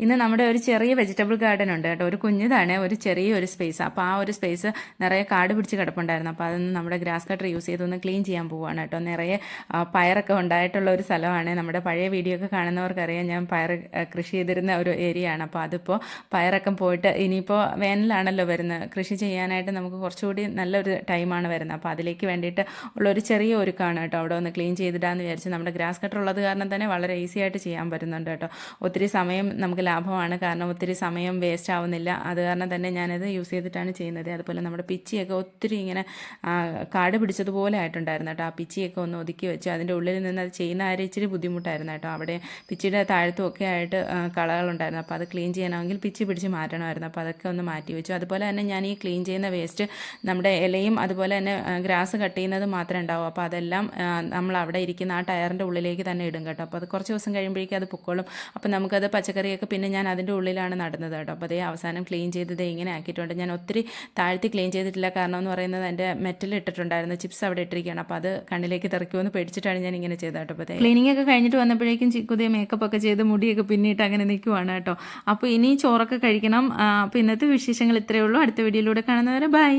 ഇന്ന് നമ്മുടെ ഒരു ചെറിയ വെജിറ്റബിൾ ഗാർഡൻ ഉണ്ട് കേട്ടോ. ഒരു കുഞ്ഞിതാണ്, ഒരു ചെറിയൊരു സ്പേസ്. അപ്പോൾ ആ ഒരു സ്പേസ് നിറയെ കാട് പിടിച്ച് കിടപ്പുണ്ടായിരുന്നു. അപ്പോൾ അതൊന്ന് നമ്മുടെ ഗ്രാസ് കട്ടർ യൂസ് ചെയ്തൊന്ന് ക്ലീൻ ചെയ്യാൻ പോവുകയാണ് കേട്ടോ. നിറയെ പയറൊക്കെ ഉണ്ടായിട്ടുള്ള ഒരു സ്ഥലമാണ്. നമ്മുടെ പഴയ വീഡിയോ ഒക്കെ കാണുന്നവർക്കറിയാം, ഞാൻ പയർ കൃഷി ചെയ്തിരുന്ന ഒരു ഏരിയ ആണ്. അപ്പോൾ അതിപ്പോൾ പയറൊക്കെ പോയിട്ട് ഇനിയിപ്പോൾ വേനലാണല്ലോ വരുന്നത്, കൃഷി ചെയ്യാനായിട്ട് നമുക്ക് കുറച്ചുകൂടി നല്ലൊരു ടൈമാണ് വരുന്നത്. അപ്പോൾ അതിലേക്ക് വേണ്ടിയിട്ട് ഉള്ളൊരു ചെറിയ ഒരുക്കാണ് കേട്ടോ. അവിടെ ഒന്ന് ക്ലീൻ ചെയ്തിടാന്ന് വിചാരിച്ച് നമ്മുടെ ഗ്രാസ് കട്ടർ ഉള്ളത് കാരണം തന്നെ വളരെ ഈസി ആയിട്ട് ചെയ്യാൻ പറ്റുന്നുണ്ട് കേട്ടോ. ഒത്തിരി സമയം നമുക്ക് ലാഭമാണ്, കാരണം ഒത്തിരി സമയം വേസ്റ്റ് ആവുന്നില്ല. അത് കാരണം തന്നെ ഞാനത് യൂസ് ചെയ്തിട്ടാണ് ചെയ്യുന്നത്. അതുപോലെ നമ്മുടെ പിച്ചിയൊക്കെ ഒത്തിരി ഇങ്ങനെ കാട് പിടിച്ചതുപോലെ ആയിട്ടുണ്ടായിരുന്നു കേട്ടോ. ആ പിച്ചിയൊക്കെ ഒന്ന് ഒതുക്കി വെച്ച് അതിൻ്റെ ഉള്ളിൽ നിന്ന് അത് ചെയ്യുന്ന ആരും ഇച്ചിരി ബുദ്ധിമുട്ടായിരുന്നു കേട്ടോ. അവിടെ പിച്ചിയുടെ താഴത്തും ഒക്കെ ആയിട്ട് കളകളുണ്ടായിരുന്നു. അപ്പോൾ അത് ക്ലീൻ ചെയ്യണമെങ്കിൽ പിച്ചി പിടിച്ച് മാറ്റണമായിരുന്നു. അപ്പോൾ അതൊക്കെ ഒന്ന് മാറ്റി വെച്ചു. അതുപോലെ തന്നെ ഞാൻ ഈ ക്ലീൻ ചെയ്യുന്ന വേസ്റ്റ് നമ്മുടെ ഇലയും അതുപോലെ തന്നെ ഗ്രാസ് കട്ട് ചെയ്യുന്നത് മാത്രമേ ഉണ്ടാവും. അപ്പോൾ അതെല്ലാം നമ്മൾ അവിടെ ഇരിക്കുന്ന ആ ടയറിൻ്റെ ഉള്ളിലേക്ക് തന്നെ ഇടും കേട്ടോ. അപ്പോൾ അത് കുറച്ച് ദിവസം കഴിയുമ്പോഴേക്കും അത് പൊക്കോളും. അപ്പോൾ നമുക്കത് പച്ചക്കറിയൊക്കെ പിന്നെ ഞാൻ അതിൻ്റെ ഉള്ളിലാണ് നടുന്നത് കേട്ടോ. അപ്പോൾ അതേ അവസാനം ക്ലീൻ ചെയ്തത് ഇങ്ങനെ ആക്കിയിട്ടുണ്ട്. ഞാൻ ഒത്തിരി താഴ്ത്തി ക്ലീൻ ചെയ്തിട്ടില്ല, കാരണം എന്ന് പറയുന്നത് എൻ്റെ മെറ്റൽ ഇട്ടിട്ടുണ്ടായിരുന്നു, ചിപ്സ് അവിടെ ഇട്ടിരിക്കുകയാണ്. അപ്പോൾ അത് കണ്ണിലേക്ക് തെറിക്കുമെന്ന് പേടിച്ചിട്ടാണ് ഞാൻ ഇങ്ങനെ ചെയ്തത് കേട്ടോ. അപ്പോൾ ക്ലീനിങ് ഒക്കെ കഴിഞ്ഞിട്ട് വന്നപ്പോഴേക്കും പുതിയ മേക്കപ്പ് ഒക്കെ ചെയ്ത് മുടിയൊക്കെ പിന്നിട്ട് അങ്ങനെ നിൽക്കുവാണ് കേട്ടോ. അപ്പോൾ ഇനി ചോറൊക്കെ കഴിക്കണം. അപ്പോൾ ഇന്നത്തെ വിശേഷങ്ങൾ ഇത്രയേ ഉള്ളൂ. അടുത്ത വീഡിയോയിലൂടെ കാണുന്നവരെ ബൈ.